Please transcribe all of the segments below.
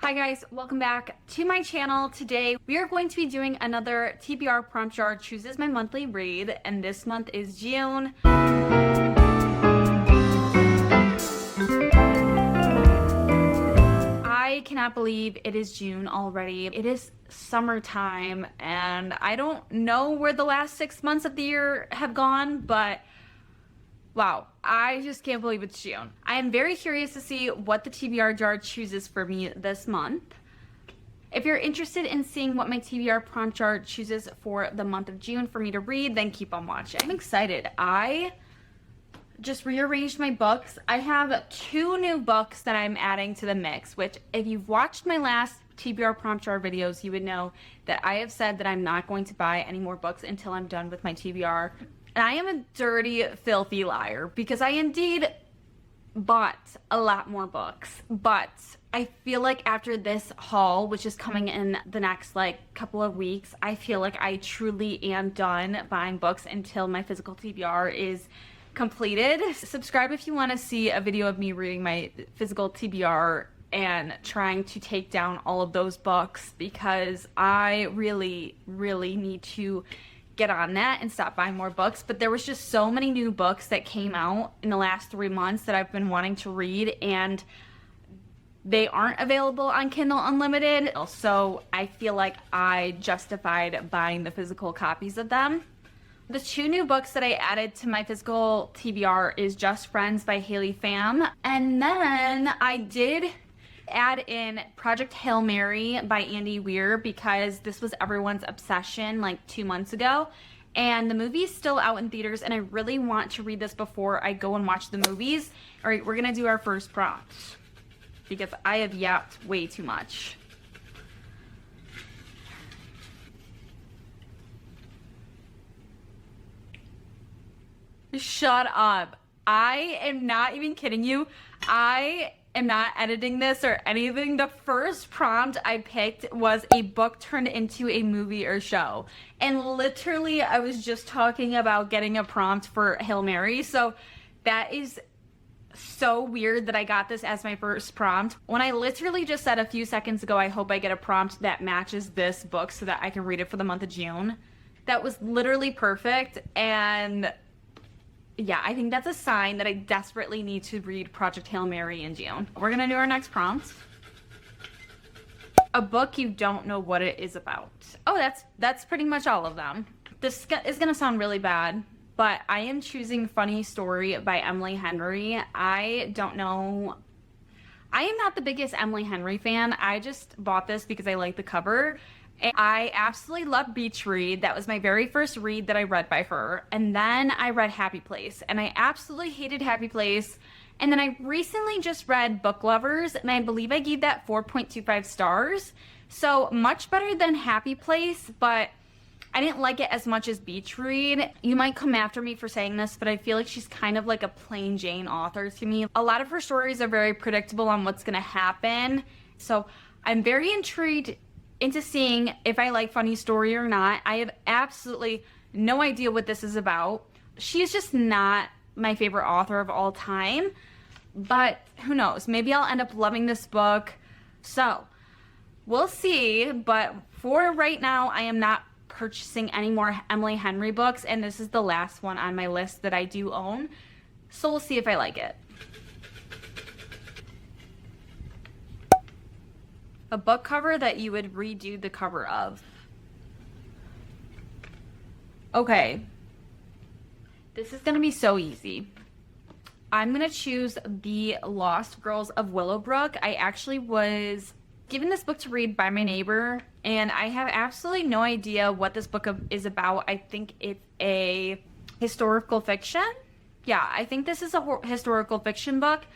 Hi guys, welcome back to my channel. Today we are going to be doing another TBR prompt jar chooses my monthly read, and this month is June. I cannot believe it is June already. It is summertime and I don't know where the last 6 months of the year have gone, but wow, I just can't believe it's June. I am very curious to see what the TBR jar chooses for me this month. If you're interested in seeing what my TBR prompt jar chooses for the month of June for me to read, then keep on watching. I'm excited. I just rearranged my books. I have 2 new books that I'm adding to the mix, which if you've watched my last TBR prompt jar videos, you would know that I have said that I'm not going to buy any more books until I'm done with my TBR. And I am a dirty, filthy liar because I indeed bought a lot more books. But I feel like after this haul, which is coming in the next couple of weeks, I feel like I truly am done buying books until my physical TBR is completed. Subscribe if you want to see a video of me reading my physical TBR and trying to take down all of those books, because I really need to get on that and stop buying more books. But there was just so many new books that came out in the last 3 months that I've been wanting to read, and they aren't available on Kindle Unlimited, so I feel like I justified buying the physical copies of them. The 2 new books that I added to my physical TBR is Just Friends by Haley Pham, and then I did add in Project Hail Mary by Andy Weir because this was everyone's obsession 2 months ago, and the movie is still out in theaters and I really want to read this before I go and watch the movies. All right, we're gonna do our first prompt because I have yapped way too much. Shut up. I am not even kidding you. I am not editing this or anything. The first prompt I picked was a book turned into a movie or show. And literally, I was just talking about getting a prompt for Hail Mary. So that is so weird that I got this as my first prompt, when I literally just said a few seconds ago, I hope I get a prompt that matches this book so that I can read it for the month of June. That was literally perfect, and yeah, I think that's a sign that I desperately need to read Project Hail Mary in June. We're gonna do our next prompt. A book you don't know what it is about. Oh, that's pretty much all of them. This is gonna sound really bad, but I am choosing Funny Story by Emily Henry. I don't know. I am not the biggest Emily Henry fan. I just bought this because I like the cover. And I absolutely love Beach Read. That was my very first read that I read by her. And then I read Happy Place, and I absolutely hated Happy Place. And then I recently just read Book Lovers, and I believe I gave that 4.25 stars. So much better than Happy Place, but I didn't like it as much as Beach Read. You might come after me for saying this, but I feel like she's kind of like a plain Jane author to me. A lot of her stories are very predictable on what's gonna happen. So I'm very intrigued into seeing if I like Funny Story or not. I have absolutely no idea what this is about. She's just not my favorite author of all time, but who knows? Maybe I'll end up loving this book. So we'll see, but for right now, I am not purchasing any more Emily Henry books, and this is the last one on my list that I do own. So we'll see if I like it. A book cover that you would redo the cover of. Okay. This is gonna be so easy. I'm gonna choose The Lost Girls of Willowbrook. I actually was given this book to read by my neighbor, and I have absolutely no idea what this book is about. I think it's a historical fiction. Yeah, I think this is a historical fiction book.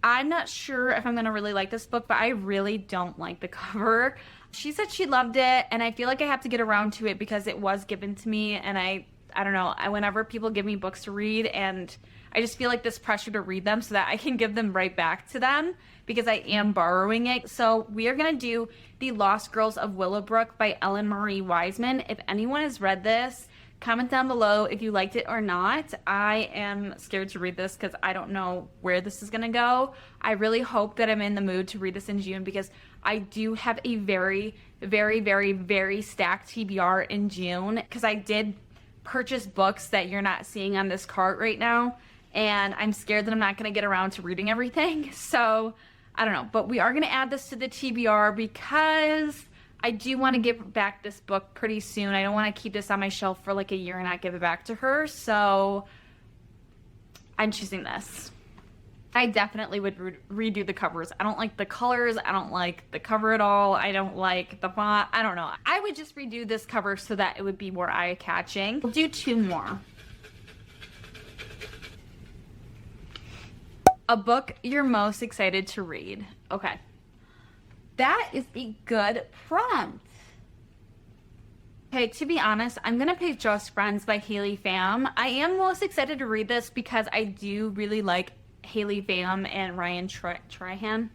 I'm not sure if I'm gonna really like this book, but I really don't like the cover. She said she loved it, and I feel like I have to get around to it because it was given to me, and I don't know, whenever people give me books to read, and I just feel like this pressure to read them so that I can give them right back to them because I am borrowing it. So we are gonna do The Lost Girls of Willowbrook by Ellen Marie Wiseman. If anyone has read this, comment down below if you liked it or not. I am scared to read this because I don't know where this is gonna go. I really hope that I'm in the mood to read this in June because I do have a very, very, very, very stacked TBR in June because I did purchase books that you're not seeing on this cart right now, and I'm scared that I'm not going to get around to reading everything. So I don't know, but we are going to add this to the TBR because I do want to give back this book pretty soon. I don't want to keep this on my shelf for like a year and not give it back to her. So I'm choosing this. I definitely would redo the covers. I don't like the colors. I don't like the cover at all. I don't like the font. I don't know. I would just redo this cover so that it would be more eye-catching. We'll do 2 more. A book you're most excited to read. Okay. That is a good prompt. Okay, to be honest, I'm going to pick Just Friends by Haley Pham. I am most excited to read this because I do really like Haley Pham and Ryan Trahan.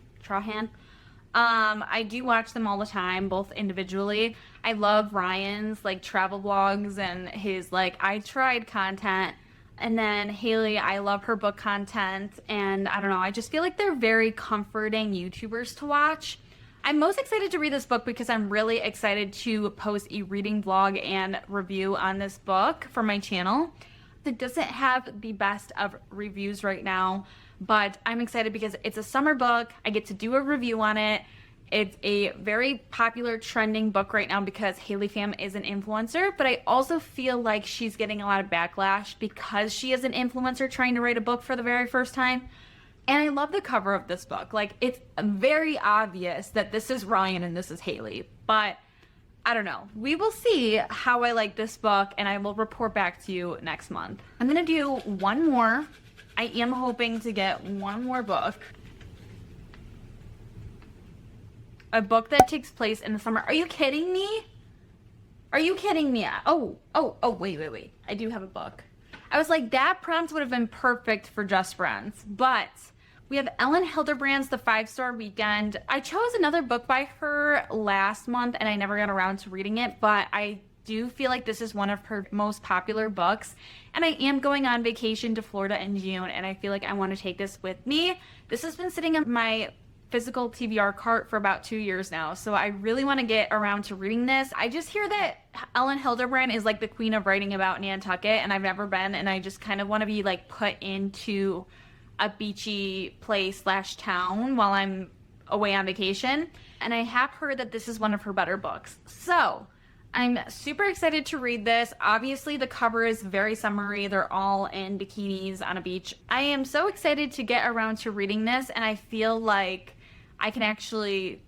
I do watch them all the time, both individually. I love Ryan's like travel vlogs and his like I tried content. And then Haley, I love her book content. And I don't know, I just feel like they're very comforting YouTubers to watch. I'm most excited to read this book because I'm really excited to post a reading vlog and review on this book for my channel. It doesn't have the best of reviews right now, but I'm excited because it's a summer book. I get to do a review on it. It's a very popular trending book right now because Haley Pham is an influencer, but I also feel like she's getting a lot of backlash because she is an influencer trying to write a book for the very first time. And I love the cover of this book. Like, it's very obvious that this is Ryan and this is Haley, but I don't know. We will see how I like this book, and I will report back to you next month. I'm gonna do one more. I am hoping to get one more book. A book that takes place in the summer. Are you kidding me? Are you kidding me? Oh, wait. I do have a book. I was like, that prompt would have been perfect for Just Friends, but we have Ellen Hilderbrand's The 5-Star Weekend. I chose another book by her last month and I never got around to reading it, but I do feel like this is one of her most popular books. And I am going on vacation to Florida in June and I feel like I want to take this with me. This has been sitting in my physical TBR cart for about 2 years now, so I really want to get around to reading this. I just hear that Ellen Hilderbrand is like the queen of writing about Nantucket, and I've never been, and I just kind of want to be like put into a beachy place / town while I'm away on vacation. And I have heard that this is one of her better books, so I'm super excited to read this. Obviously the cover is very summery. They're all in bikinis on a beach. I am so excited to get around to reading this, and I feel like I can actually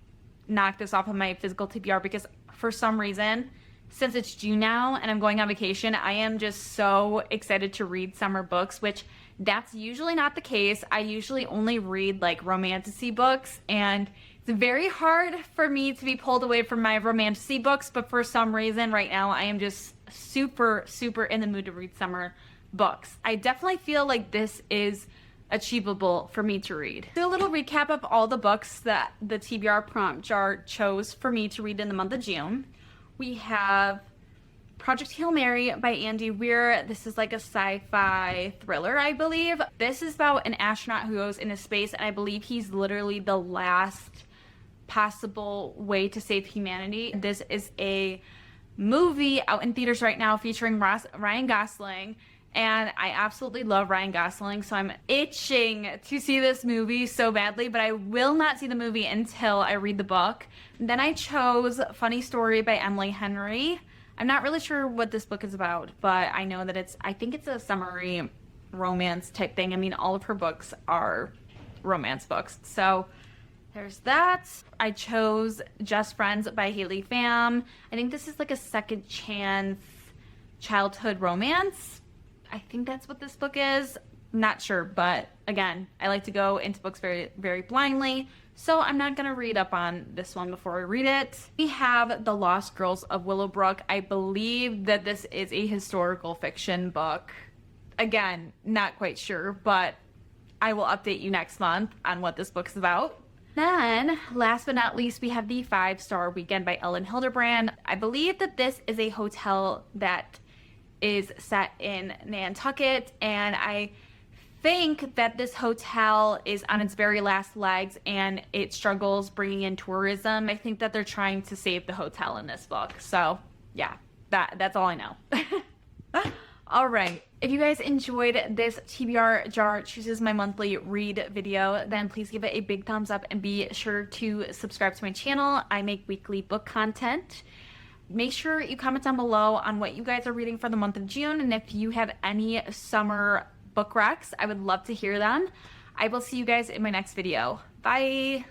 knock this off of my physical TBR because for some reason, since it's June now and I'm going on vacation, I am just so excited to read summer books, which that's usually not the case. I usually only read like romantasy books, and it's very hard for me to be pulled away from my romantasy books, but for some reason right now I am just super in the mood to read summer books. I definitely feel like this is achievable for me to read. Do a little recap of all the books that the TBR prompt jar chose for me to read in the month of June. We have Project Hail Mary by Andy Weir. This is like a sci-fi thriller, I believe. This is about an astronaut who goes into space, and I believe he's literally the last possible way to save humanity. This is a movie out in theaters right now featuring Ryan Gosling. And I absolutely love Ryan Gosling, so I'm itching to see this movie so badly, but I will not see the movie until I read the book. Then I chose Funny Story by Emily Henry. I'm not really sure what this book is about, but I know that I think it's a summary romance type thing. I mean, all of her books are romance books. So there's that. I chose Just Friends by Haley Pham. I think this is like a second chance childhood romance. I think that's what this book is. Not sure, but again, I like to go into books very blindly, so I'm not gonna read up on this one before I read it. We have The Lost Girls of Willowbrook. I believe that this is a historical fiction book. Again, not quite sure, but I will update you next month on what this book's about. Then, last but not least, we have The 5-Star Weekend by Ellen Hilderbrand. I believe that this is a hotel that is set in Nantucket, and I think that this hotel is on its very last legs and it struggles bringing in tourism. I think that they're trying to save the hotel in this book. So yeah, that's all I know. All right. If you guys enjoyed this TBR Jar chooses my monthly read video, then please give it a big thumbs up and be sure to subscribe to my channel. I make weekly book content. Make sure you comment down below on what you guys are reading for the month of June, and if you have any summer book recs, I would love to hear them. I will see you guys in my next video. Bye!